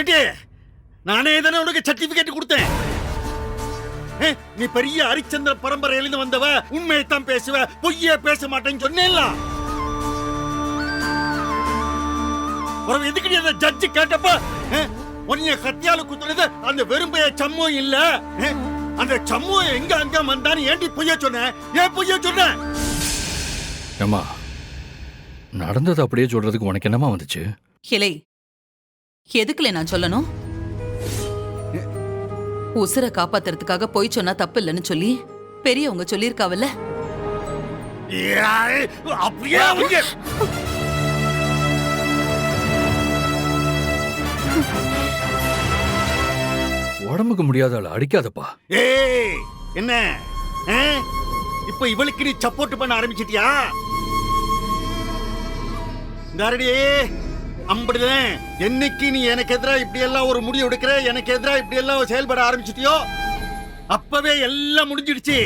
ஏடி நானே தானே உனக்கு சர்டிபிகேட் கொடுத்தேன். நீ பெரிய ஹரிச்சந்திர பரம்பரையிலிருந்து வந்தவ, உண்மையைத்தான் பேசுவ, பொய்யே பேச மாட்டேன்னு சொன்னேன்ல. எதுக்கு அந்த ஜட்ஜி கேட்டப்ப உன்னைய கத்தியால குத்துனது அந்த வெறும்பைய சம்மும் இல்ல, அந்த சம்மும் எங்க அங்க வந்தான்னு ஏண்டி பொய்ய சொன்ன? ஏன் பொய்ய சொன்ன? ஏம்மா, நடந்தது அப்படியே சொல்றதுக்கு உனக்கு என்னமா வந்துச்சு? இலை எதுக்குல நான் சொல்லணும்? உசுரை காப்பாத்துறதுக்காக போய் சொன்னா தப்பு இல்லைன்னு சொல்லி பெரியவங்க சொல்லியிருக்காவல்ல. அப்படியே உடம்புக்கு முடியாதால அடிக்காதப்பா. ஏய் என்ன இப்ப இவளுக்கு நீ சப்போர்ட் பண்ண ஆரம்பிச்சிட்டியா? அப்படிதான் என்னைக்கு நீ எனக்கு எதிரா இப்படி எல்லாம் ஒரு முடிவு எடுக்கிற, எனக்கு எதிரா இப்படி எல்லாம் செயல்பட ஆரம்பிச்சிட்டியோ அப்பவே எல்லாம் முடிஞ்சிடுச்சு.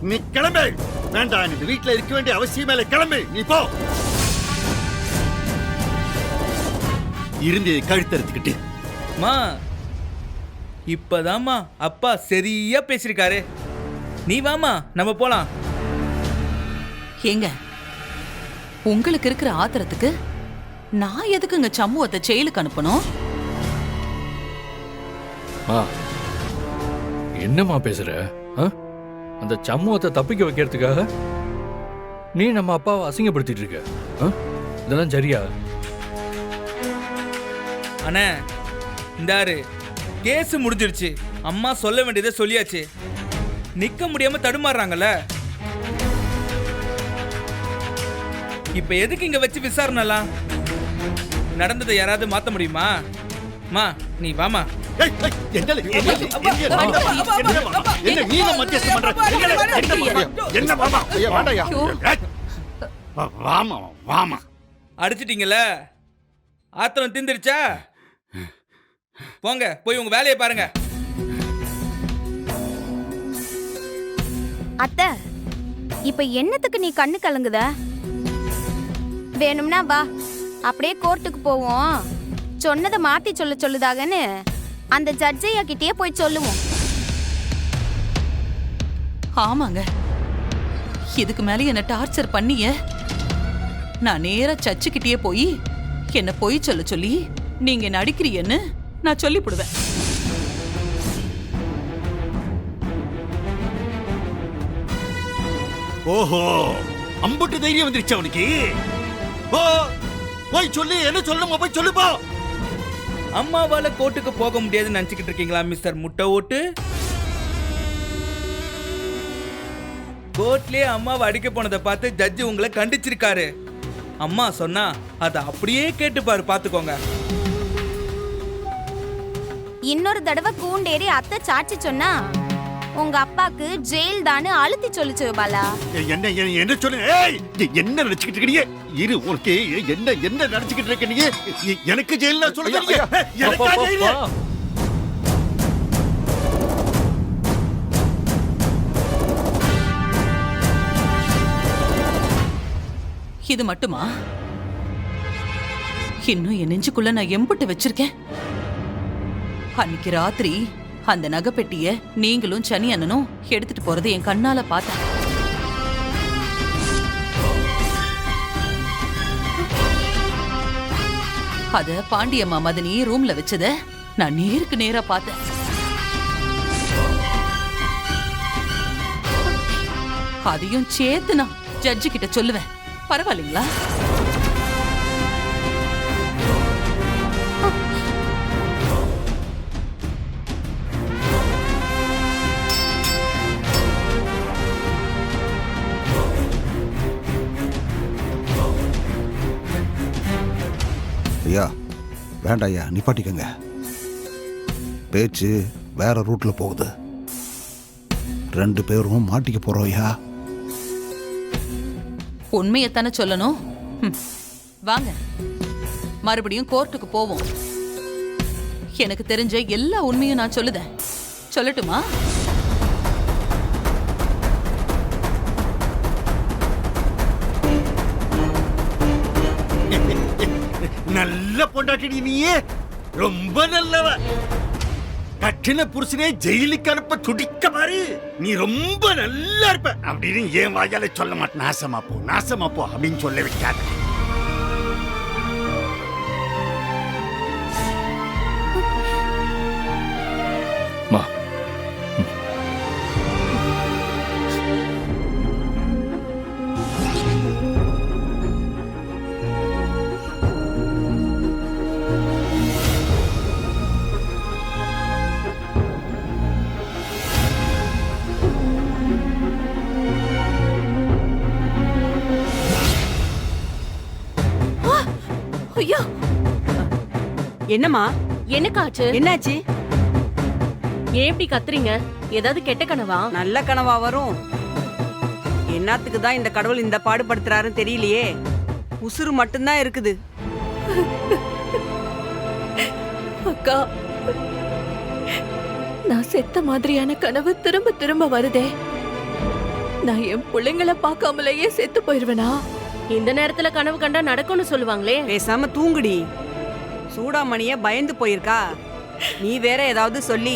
நீ கிளம்பு. வேண்டாம், நீ வீட்டுல இருக்க வேண்டிய அவசியமே இல்லை. கிளம்பு, நீ போ. இருந்து கழுத்தறுத்துக்கிட்டு மா, இப்பதாம்மா அப்பா சரியா பேசிருக்காரு. நீ வாமா, நம்ம போலாம். ஏங்க, உங்களுக்கு இருக்கிற ஆத்திரத்துக்கு நான் எதுக்குங்க சம்முவத்தை செயலுக்கு அனுப்பணும்? என்னம்மா பேசுற? அந்த சம்முவத்தை தப்பிக்க வைக்கிறதுக்காக நீ நம்ம அப்பாவை அசிங்கப்படுத்திட்டு இருக்க. இதெல்லாம் சரியா? அண்ணே, இந்தாரு கேஸ் முடிஞ்சிருச்சு. அம்மா சொல்ல வேண்டியதை சொல்லியாச்சு. நிக்க முடியாம தடுமாறுறாங்கல்ல, இப்ப எதுக்கு இங்க வச்சு விசாரணைலாம்? நடந்ததை யாராவது மாத்த முடியுமா? மா, நீ வாமா. அடிச்சிட்டீங்கல்ல, ஆத்திரம் தீந்துருச்சா? போங்க, போய் உங்க வேலையை பாருங்க. அத்தை, இப்ப என்னத்துக்கு நீ கண்ணு கலங்குத? வேணும்னா வா, அப்படியே கோர்ட்டுக்கு போவோம். சொன்னதை மாத்தி சொல்லுதாகன்னு அந்த ஜட்ஜையா கிட்டே போய் சொல்லுவோம். ஆமாங்க, இதுக்கு மேல என்ன டார்ச்சர் பண்ணிய நான் நேரா சர்ச்சுக்கிட்டே போய் என்ன போய் சொல்ல சொல்லி நீங்க என்ன அடிக்கிறீன்னு நான் சொல்லிவிடுவேன். ஓஹோ, அம்புட்டு தைரியம் வந்துருச்சு அவனுக்கு. போய் சொல்லி என்ன சொல்லணுமோ போய் சொல்லுப்பா. அம்மாவால கோர்ட்டுக்கு போக முடியாதுன்னு நினைச்சுக்கிட்டு இருக்கீங்களா மிஸ்டர் முட்டை ஓட்டு? கோர்ட்லயே அம்மாவை அடிக்க போனதை பார்த்து ஜட்ஜி உங்களை கண்டிச்சிருக்காரு. அம்மா சொன்னா அதை அப்படியே கேட்டுப்பாரு, பாத்துக்கோங்க. இன்னொரு தடவை கூண்டேறி அத்தை சாட்சி சொன்னா உங்க அப்பாக்கு ஜெயில் தானு அழுத்தி சொல்லிச்சு பாலா. என்ன என்ன சொல்லு? என்ன நினைச்சுக்கிட்டு இருக்கீங்க? இரு, உனக்கு என்ன என்ன நினைச்சுக்கிட்டு இருக்கீங்க? எனக்கு ஜெயில்னா சொல்லுங்க. இது மட்டுமா? இன்னும் என் நெஞ்சுக்குள்ள நான் எம்புட்டு வச்சிருக்கேன். அன்னைக்கு ராத்திரி அந்த நகைப்பெட்டிய நீங்களும் சனி அண்ணனும் எடுத்துட்டு போறது என் கண்ணால பார்த்தேன். அத பாண்டியம்மா மதனி ரூம்ல வச்சத நான் நேருக்கு நேரா பார்த்தேன். அதையும் சேர்த்து நான் ஜட்ஜி கிட்ட சொல்லுவேன். பரவாயில்லைங்களா? ஐயா, வேண்டாம் ஐயா, நிப்பாட்டிக்கங்க. பேச்சு வேற ரூட்ல போகுது. 2 பேரும் மாட்டிக்க போறோம் ஐயா. உண்மையத்தானே சொல்லணும். வாங்க, மறுபடியும் கோர்ட்டுக்கு போவோம். எனக்கு தெரிஞ்ச எல்லா உண்மையும் நான் சொல்லுதேன். சொல்லட்டுமா? நல்ல பொண்டாட்டி நீயே, ரொம்ப நல்லவ. கட்டின புருஷனே ஜெயிலுக்கு அனுப்ப துடிக்க பாரு, நீ ரொம்ப நல்லா இருப்ப அப்படின்னு ஏன் வாயால சொல்ல மாட்டேன். நாசமா போ அப்படின்னு சொல்ல வைக்காத. மா ஐயோ, என்னம்மா என்னக்காச்சு? என்னாச்சு? ஏன் இப்படி கத்துறீங்க? ஏதாவது கெட்ட கனவா? நல்ல கனவா வரும். என்னத்துக்கு தான் இந்த கடவுள் இந்த பாடுபடுத்துறாருன்னு தெரியலையே. உசுறு மட்டும்தான் இருக்குது. அக்கா, நான் செத்த மாதிரியான கனவு திரும்ப திரும்ப வருதே. நான் என் பிள்ளைங்களை பார்க்காமலேயே செத்து போயிருவேனா? இந்த நேரத்துல கனவு கண்டா நடக்கும்னு சொல்லுவாங்களே. பேசாம தூங்குடி. சூடாமணிய பயந்து போயிருக்கா. நீ வேற ஏதாவது சொல்லி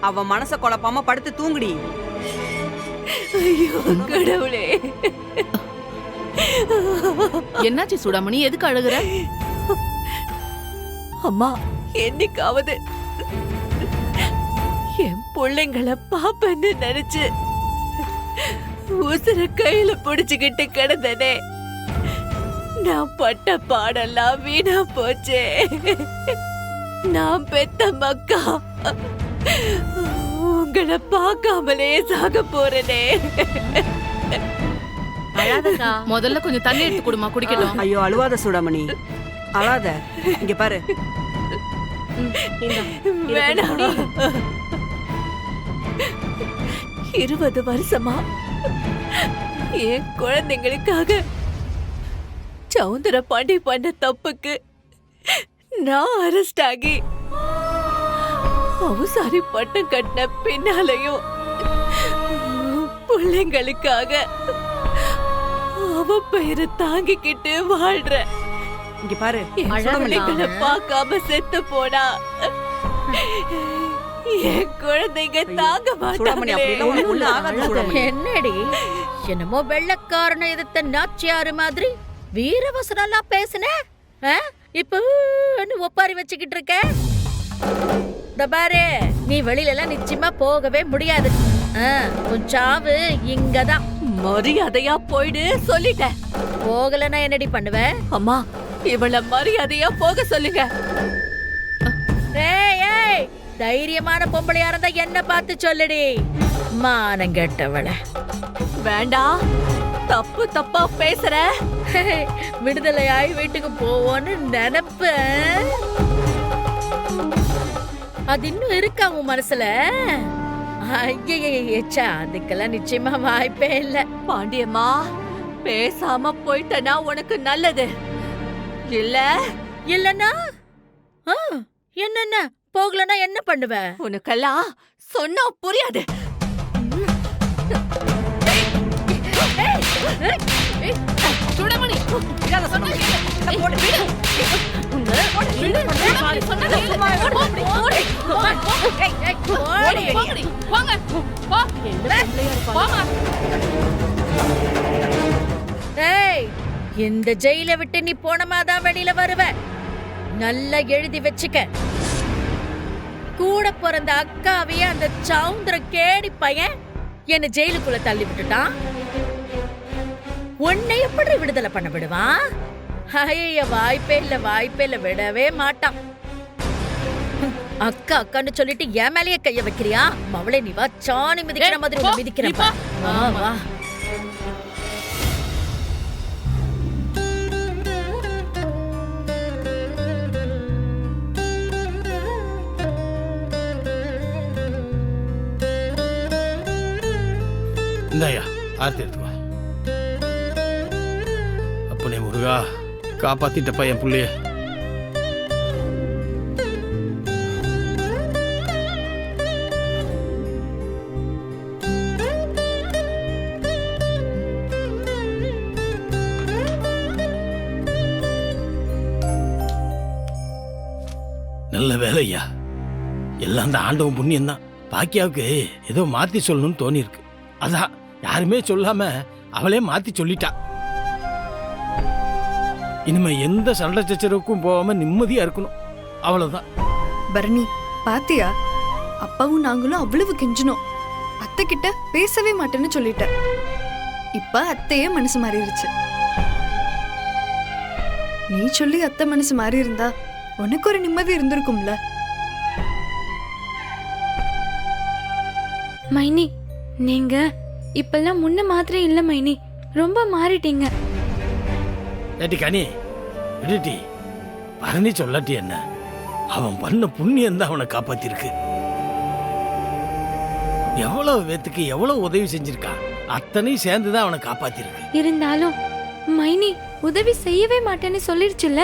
அவ மனச குழப்பாம படுத்து தூங்குடி. ஐயோ கடவுளே, என்னாச்சு சூடாமணி, எதுக்கு அழுகுற? அம்மா, என்னைக்காவது என் பிள்ளைங்களை பாப்பேன்னு நினைச்சு உசுர கையில புடிச்சுக்கிட்டு கிடந்தனே. நான் பட்ட பாடெல்லாம் வீணா போச்சே. நான் பெத்த மக்கா உங்களை பார்க்காமலே சாக போறனே. அழாதக்கா, முதல்ல கொஞ்சம் தண்ணி எடுத்து கொடுமா, குடிக்கணும். ஐயோ அழுவாத சூடாமணி, அழாத. இங்க பாரு. வேணாம். 20 வருஷமா என் குழந்தைங்களுக்காக சவுந்தர பாண்டி பண்ண தப்புக்கு நான் அரெஸ்ட் ஆகி அவசாரி பட்டம் கட்டின பின்னாலையும் பிள்ளைங்களுக்காக அவ பெயரை தாங்கிக்கிட்டு வாழ்ற. இங்க பாரு என் சூடாமணி. குழந்தைகளை பார்க்காம செத்து போனா என் குழந்தைங்க தாங்க சூடாமணி, அப்படிலாம் உனக்கு ஒண்ணும் ஆகாது மாட்டாங்களே. சூடாமணி. என்னடி என்னமோ வெள்ளக்காரனை எதிர்த்த நாச்சியாரு மாதிரி வீரவசனம்லாம் பேசுன? இப்ப ஒப்பாரி வச்சுக்கிட்டு இருக்க. இந்த பாரு, நீ வெளியில எல்லாம் நிச்சயமா போகவே முடியாது. உன் சாவு இங்கதான். மரியாதையா போயிடு சொல்லிட்டேன். போகலன்னா என்னடி பண்ணுவ? அம்மா, இவள மரியாதையா போக சொல்லுங்க. ஏய் ஏய், தைரியமான பொம்பளையா இருந்தா என்ன பார்த்து சொல்லுடி. மானம் கெட்டவள. வேண்டாம், தப்பு தப்பா பேசுற. விடுதலையாய் வீட்டுக்கு போவோன்னு நினைப்ப. அது இன்னும் இருக்கா உன் மனசுல? ஐயச்சா, அதுக்கெல்லாம் நிச்சயமா வாய்ப்பே இல்ல. பாண்டியம்மா, பேசாம போயிட்டனா உனக்கு நல்லது. இல்ல இல்லன்னா என்னென்ன போகலன்னா என்ன பண்ணுவ? உனக்கெல்லாம் சொன்னா புரியாது. சுடமணி, இந்த ஜெயில விட்டு நீ போனமாதான் வெளியில வருவ. நல்லா எழுதி வச்சுக்க. கூட பிறந்த அக்காவையே அந்த சவுந்தர கேடி பையன் என்ன ஜெயிலுக்குள்ள தள்ளி விட்டுட்டான். உன்னை எப்படி விடுதலை பண்ண விடுவான்? ஐய, வாய்ப்பே இல்ல, விடவே மாட்டான். அக்கா அக்கான்னு சொல்லிட்டு என் மேலேயே கைய வைக்கிறியா? மவளே, நீ வா, சாணி மிதிக்கிற மாதிரி உன்னை மிதிக்கிறப்பா. வா. இந்தாயா, ஆர்த்தி எடுத்துக்கோ. அப்பனே முருகா, காப்பாத்திட்டப்பா என் புள்ளைய. நல்ல வேலை ஐயா. எல்லாம் அந்த ஆண்டவன் புண்ணியம் தான். பாக்கியாவுக்கு ஏதோ மாத்தி சொல்லணும்னு தோணி இருக்கு. அதான் யாருமே சொல்லாம அவளே மாத்தி சொல்லிட்டா. இனிமே எந்த சண்டை சச்சரவுக்கும் போகாம நிம்மதியா இருக்கணும், அவ்வளவுதான். பரணி பாத்தியா, அப்பாவும் நாங்களும் அவ்வளவு கெஞ்சினோம். அத்தை கிட்ட பேசவே மாட்டேன்னு சொல்லிட்ட. இப்ப அத்தையே மனசு மாறிடுச்சு. நீ சொல்லி அத்தை மனசு மாறி இருந்தா உனக்கு ஒரு நிம்மதி இருந்திருக்கும்ல. மைனி, நீங்க இப்பெல்லாம் முன்ன மாதிரி இல்ல மைனி, ரொம்ப மாறிட்டீங்க. ஏட்டி கனி விடுட்டி, பரணி சொல்லாட்டி என்ன, அவன் பண்ண புண்ணியம் தான் அவனை காப்பாத்திருக்கு. எவ்வளவு பேத்துக்கு எவ்வளவு உதவி செஞ்சிருக்கான், அத்தனையும் சேர்ந்துதான் அவனை காப்பாத்திருக்கு. இருந்தாலும் மைனி உதவி செய்யவே மாட்டேன்னு சொல்லிருச்சுல்ல,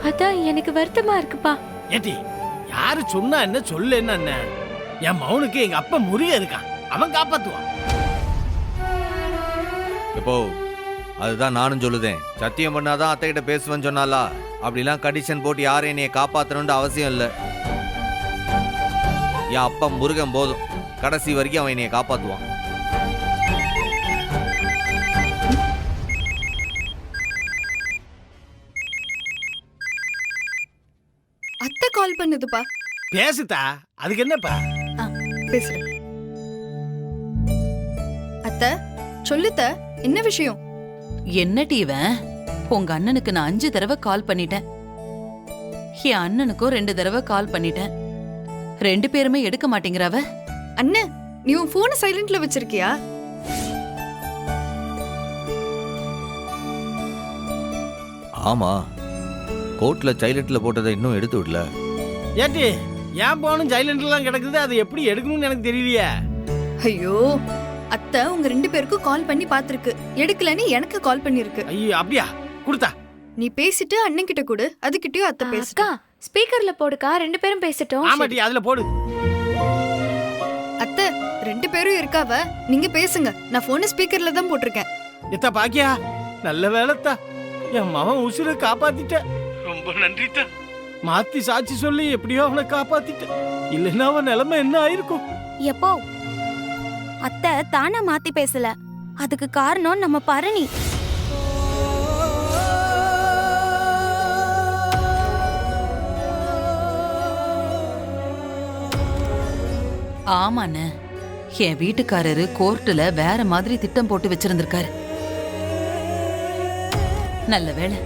அதான் எனக்கு வருத்தமா இருக்குப்பா. ஏட்டி யாரு சொன்னா என்ன, சொல்ல என்ன, என் மௌனுக்கு எங்க அப்பா முருகன் இருக்கான், அவன் காப்பாத்துவான். இப்போ அதுதான் நானும் சொல்லுதேன். சத்தியம் பண்ணாதான் அத்தை கிட்ட பேசுவேன்னு சொன்னாலா? அப்படிலாம் கண்டிஷன் போட்டு யாரும் என்னைய காப்பாத்தணும்னு அவசியம் இல்லை. என் அப்பா முருகன் போதும், கடைசி வரைக்கும் அவன் என்னைய காப்பாத்துவான். அத்தை கால் பண்ணுதுப்பா. பேசுதா, அதுக்கு என்னப்பா? பேசுறேன். அத்தை சொல்லுத்த, என்ன விஷயம்? என்னடி இவன்? உங்க அண்ணனுக்கு நான் 5 தடவை கால் பண்ணிட்டேன். என் அண்ணனுக்கும் 2 தடவை கால் பண்ணிட்டேன். 2 பேருமே எடுக்க மாட்டேங்கிறவ. அண்ணன், நீ உன் போனை சைலண்ட்ல வச்சிருக்கியா? ஆமா, கோர்ட்ல சைலண்ட்ல போட்டதை இன்னும் எடுத்து விடல. ஏட்டி ஏன் போனும் சைலண்ட்லாம் கிடக்குது, அது எப்படி எடுக்கணும்னு எனக்கு தெரியலையே. ஐயோ, அத்தை உங்க 2 பேருக்கும் கால் பண்ணி பாத்துருக்கு, எடுக்கலன்னு எனக்கு கால் பண்ணிருக்கு. ஐயோ அப்படியா, கொடுத்தா. நீ பேசிட்டு அண்ணன் கிட்ட கொடு, அதுகிட்டயும் அத்தை பேசுக்கா. ஸ்பீக்கர்ல போடுக்கா, 2 பேரும் பேசிட்டோம். ஆமாட்டி, அதுல போடு. அத்தை 2 பேரும் இருக்காவ, நீங்க பேசுங்க. நான் போனை ஸ்பீக்கர்ல தான் போட்டிருக்கேன். எத்தா பாக்கியா, நல்ல வேலைத்தா, என் மகன் உசுரை காப்பாத்திட்ட. ரொம்ப நன்றித்தா. மாத்தி சாட்சி சொல்லி எப்படியோ அவனை காப்பாத்திட்ட, இல்லைன்னா அவன் நிலைமை என்ன ஆயிருக்கும். எப்போ அத்தை தானா மாத்தி பேசல, அதுக்கு காரணம் நம்ம பரணி. ஆமாண்ண, என் வீட்டுக்காரரு கோர்ட்டுல வேற மாதிரி திட்டம் போட்டு வச்சிருந்திருக்காரு. நல்ல வேளை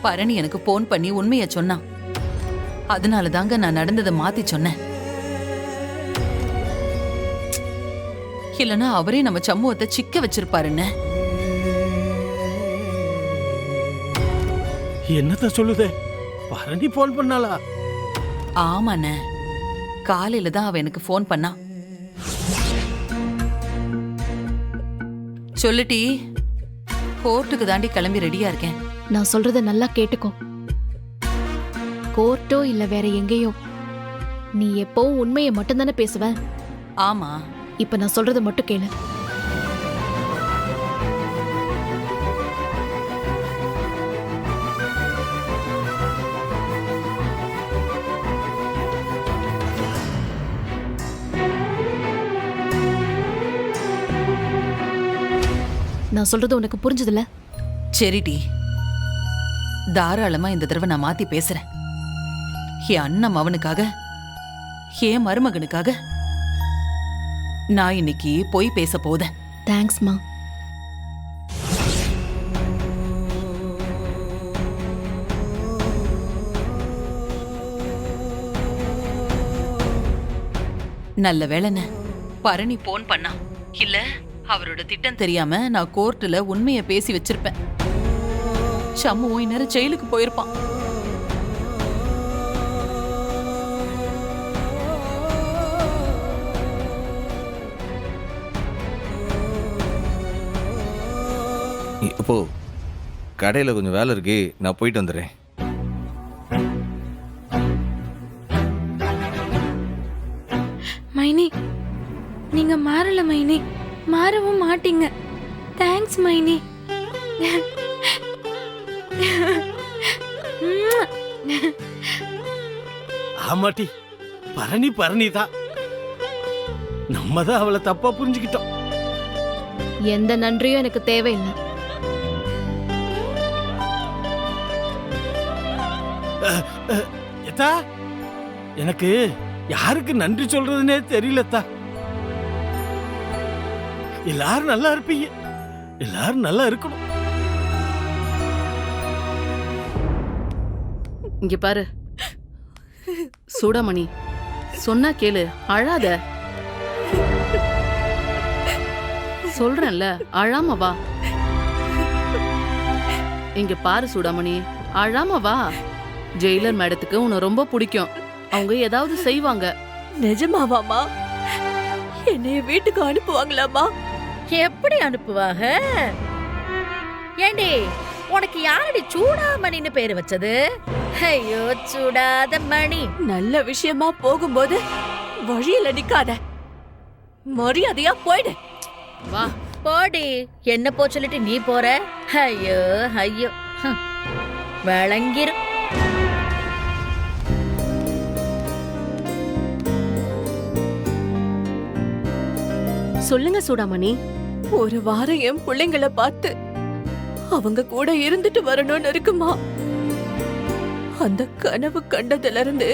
பரணி எனக்கு போன் பண்ணி உண்மைய சொன்னான். அதனால தாங்க நான் நடந்ததை மாத்தி சொன்னேன். இல்லனா அவரே நம்ம சமூகத்தை சிக்க வச்சிருப்பாருன்னு. என்னத்த சொல்லுதே, பரணி போன் பண்ணாளா? ஆமாண்ண, காலையில தான் அவ எனக்கு போன் பண்ணா. சொல்லுட்டி, கோர்ட்டுக்கு தாண்டி கிளம்பி ரெடியா இருக்கேன். நான் சொல்றத நல்லா கேட்டுக்கோ. கோர்ட்டோ இல்ல வேற எங்கேயோ, நீ எப்பவும் உண்மையை மட்டும் தானே பேசுவ. ஆமா, இப்ப நான் சொல்றத மட்டும் கேளு. நான் சொல்றது உனக்கு புரிஞ்சதுல? சரிடி, தாராளமா இந்த தடவை நான் மாத்தி பேசுறேன். என் அண்ணன் அவனுக்காக, என் மருமகனுக்காக நான் இன்னைக்கு போய் பேச போதேன். தேங்க்ஸ்மா. நல்ல வேளைன்னு பரணி போன் பண்ணா. இல்ல அவரோட திட்டம் தெரியாம நான் கோர்ட்டுல உண்மையை பேசி வச்சிருப்பேன். சம்முவும் இந்நேரம் ஜெயிலுக்கு போயிருப்பான். இப்போ கடையில் கொஞ்சம் வேலை இருக்கு, நான் போயிட்டு வந்துடுறேன். மைனி, நீங்க மாறல மைனி, மாறவும் மாட்டீங்க. தேங்க்ஸ் மைனி. ஆமாட்டி, பரணி தான். நம்ம தான் அவளை தப்பா புரிஞ்சுக்கிட்டோம். எந்த நன்றியும் எனக்கு தேவையில்லை. எத்தா, எனக்கு யாருக்கு நன்றி சொல்றதுன்னே தெரியலத்தா. எல்லாரும் நல்லா இருப்பீங்க, எல்லாரும் நல்லா இருக்கணும். இங்க பாரு சூடாமணி, சொன்னா கேளு, அழாத. சொல்றேன்ல, அழாம வா. இங்க பாரு சூடாமணி, அழாம வா. ஜெயிலர் மேடத்துக்கு உன்னை ரொம்ப பிடிக்கும். அவங்க ஏதாவது செய்வாங்க. நிஜமாவாமா? என்னைய வீட்டுக்கு அனுப்புவாங்களாமா? எப்படி அனுப்புவாங்க? ஏண்டி, உனக்கு யாரடி சூடாமணின்னு பேரு வச்சது? ஐயோ சூடாத மணி. நல்ல விஷயமா போகும்போது வழியில நிக்காத, மரியாதையா போயிடு. வா போடி. என்ன போ சொல்லிட்டு நீ போற? ஐயோ ஐயோ, விளங்கிரும். சொல்லுங்க சூடாமணி. ஒரு வாரம் என் பிள்ளைங்களை பார்த்து அவங்க கூட இருந்துட்டு வரணும்னு இருக்குமா? அந்த கனவு கண்டதுல இருந்து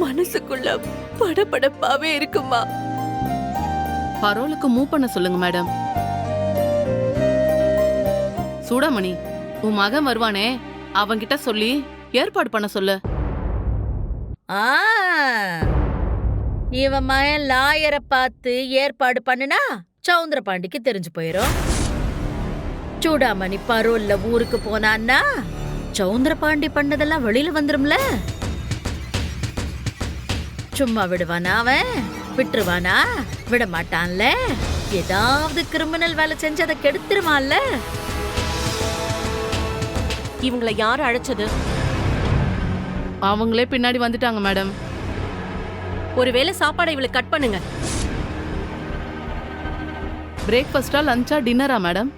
மனசுக்குள்ள படபடப்பாவே இருக்குமா? பரோலுக்கு மூவ் பண்ண சொல்லுங்க மேடம். சூடாமணி, உன் மகன் வருவானே, அவன்கிட்ட சொல்லி ஏற்பாடு பண்ண சொல்லு. இவன் மயன் லாயரை பார்த்து ஏற்பாடு பண்ணுனா சவுந்தர பாண்டிக்கு தெரிஞ்சு போயிரும். சூடாமணி பரோல்ல ஊருக்கு போனான்னா சவுந்தர பாண்டி பண்ணதெல்லாம் வெளியில வந்துரும்ல. சும்மா விடுவானா அவன்? விட்டுருவானா? விட மாட்டான்ல. ஏதாவது கிரிமினல் வேலை செஞ்சு அதை கெடுத்துருவான்ல. இவங்களை யார் அழைச்சது? அவங்களே பின்னாடி வந்துட்டாங்க மேடம். ஒருவேளை சாப்பாடை இவளை கட் பண்ணுங்க. பிரேக்ஃபாஸ்டா, லஞ்சா, டின்னரா மேடம்?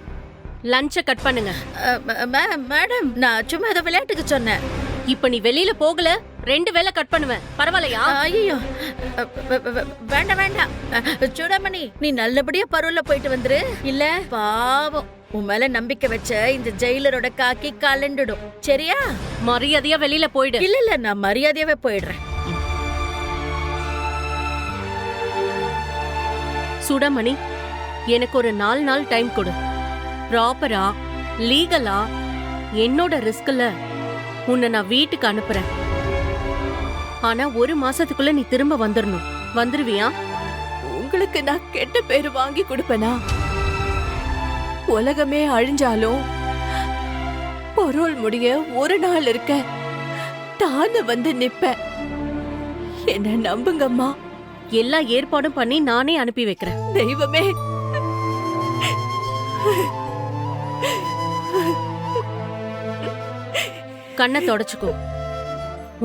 லஞ்ச கட் பண்ணுங்க. மேடம், நான் சும்மா ஏதோ விளையாட்டுக்கு சொன்னேன். இப்ப நீ வெளியில போகல, 2 வேளை கட் பண்ணுவேன். பரவாயில்லையா? ஐயோ வேண்டாம் வேண்டாம். சூடாமணி, நீ நல்லபடியா பரோல்ல போயிட்டு வந்துரு. இல்ல பாவம், உன் மேல நம்பிக்கை வச்ச இந்த ஜெயிலரோட காக்கி கலண்டுடும். சரியா? மரியாதையா வெளியில போயிடு. இல்ல இல்ல, நான் மரியாதையாவே போயிடுறேன். சூடாமணி, எனக்கு ஒரு 4 நாள் டைம் கொடு. ப்ராப்பரா லீகலா என்னோட ரிஸ்க்ல உன்னை நான் வீட்டுக்கு அனுப்புறேன். ஆனா 1 மாசத்துக்குள்ள நீ திரும்ப வந்துடணும். வந்துருவியா? உங்களுக்கு நான் கெட்ட பேரு வாங்கி கொடுப்பேனா? உலகமே அழிஞ்சாலும் பரோல் முடிய 1 நாள் இருக்க தானே வந்து நிப்ப. என்ன நம்புங்கம்மா. எல்லா ஏற்பாடும் பண்ணி நானே அனுப்பி வைக்கிறேன். தெய்வமே, கண்ணை தொடச்சுக்கோ.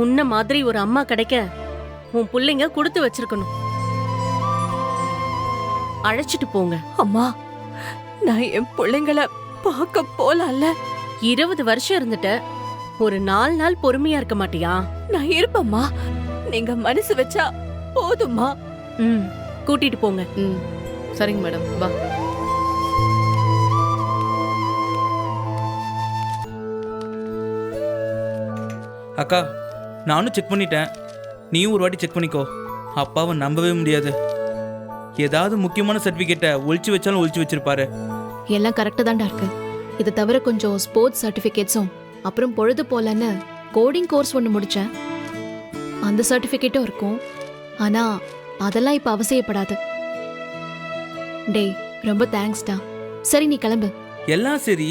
உன்ன மாதிரி ஒரு அம்மா கிடைக்க உன் பிள்ளைங்க கொடுத்து வச்சிருக்கணும். அழைச்சிட்டு போங்க. அம்மா, நான் என் பிள்ளைங்களை பார்க்க போலாம்ல. 20 வருஷம் இருந்துட்ட, ஒரு 4 நாள் பொறுமையா இருக்க மாட்டியா? நான் இருப்பம்மா, நீங்க மனசு வச்சா போதுமா? கூட்டிட்டு போங்க. சரிங்க மேடம், வா. அக்கா, நானும் செக் பண்ணிட்டேன். நீயும் ஒரு வாட்டி செக் பண்ணிக்கோ. அப்பாவை நம்பவே முடியாது. ஏதாவது முக்கியமான சர்டிஃபிகேட்டை ஒழிச்சு வச்சாலும் ஒழிச்சு வச்சிருப்பாரு. எல்லாம் கரெக்டாக தான்டா இருக்கு. இதை தவிர கொஞ்சம் ஸ்போர்ட்ஸ் சர்டிஃபிகேட்ஸும் அப்புறம் பொழுது போலன்னு கோடிங் கோர்ஸ் ஒன்று முடித்தேன். அந்த சர்டிஃபிகேட்டும் இருக்கும். ஆனால் அதெல்லாம் இப்போ அவசியப்படாது. டேய், ரொம்ப தேங்க்ஸ்டா. சரி, நீ கிளம்பு. எல்லாம் சரி,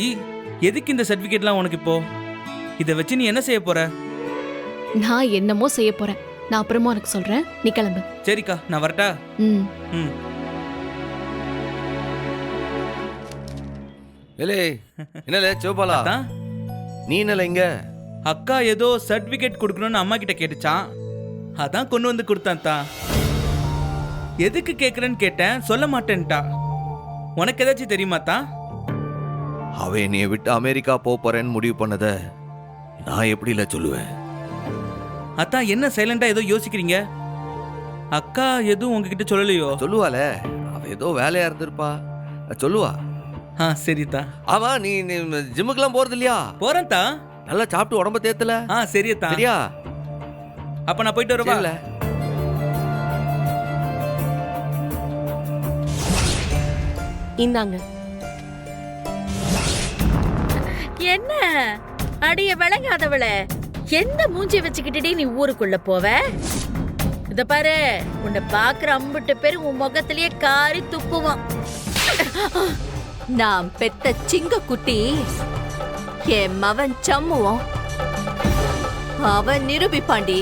எதுக்கு இந்த சர்டிஃபிகேட்லாம் உனக்கு இப்போ? இதை வச்சு நீ என்ன செய்ய போற? நான் என்னமோ செய்ய போறேன். நான் அப்புறமா உனக்கு சொல்றேன். நீ கிளம்பு. சரிக்கா, நான் வரட்டா? என்னல சிவபாலா, நீ என்னல இங்க? அக்கா ஏதோ சர்டிபிகேட் கொடுக்கணும்னு அம்மா கிட்ட கேட்டுச்சான், அதான் கொண்டு வந்து கொடுத்தான் தான். எதுக்கு கேக்குறேன்னு கேட்டேன், சொல்ல மாட்டேன்ட்டா. உனக்கு ஏதாச்சும் தெரியுமா தான்? அவ என்னைய விட்டு அமெரிக்கா போறேன்னு முடிவு பண்ணத நான் எப்படில சொல்லுவேன்? அத்தான் என்ன சைலண்டா ஏதோ யோசிக்கிறீங்க? அக்கா எதுவும் உங்ககிட்ட சொல்லலையோ? சொல்லுவாள, அவ ஏதோ வேலையா இருந்திருப்பா, சொல்லுவா. சரிதா. ஆமா, நீ ஜிம்முக்கெல்லாம் போறது இல்லையா? போறேன் தா. நல்லா சாப்பிட்டு உடம்ப தேத்தல. சரியத்தா. சரியா? அப்ப நான் போயிட்டு வரவா? இந்தாங்க. என்ன அடிய விளங்காதவள, எந்த மூஞ்சி வச்சுக்கிட்டே நீ ஊருக்குள்ள போவ? இத பாரு, உன்னை பாக்குற அம்புட்டு பேரு உன் முகத்திலேயே காரி துப்புவான். நான் பெத்த சிங்க குட்டி என் மவன் சம்முவோம், அவன் நிரூபிப்பாண்டி.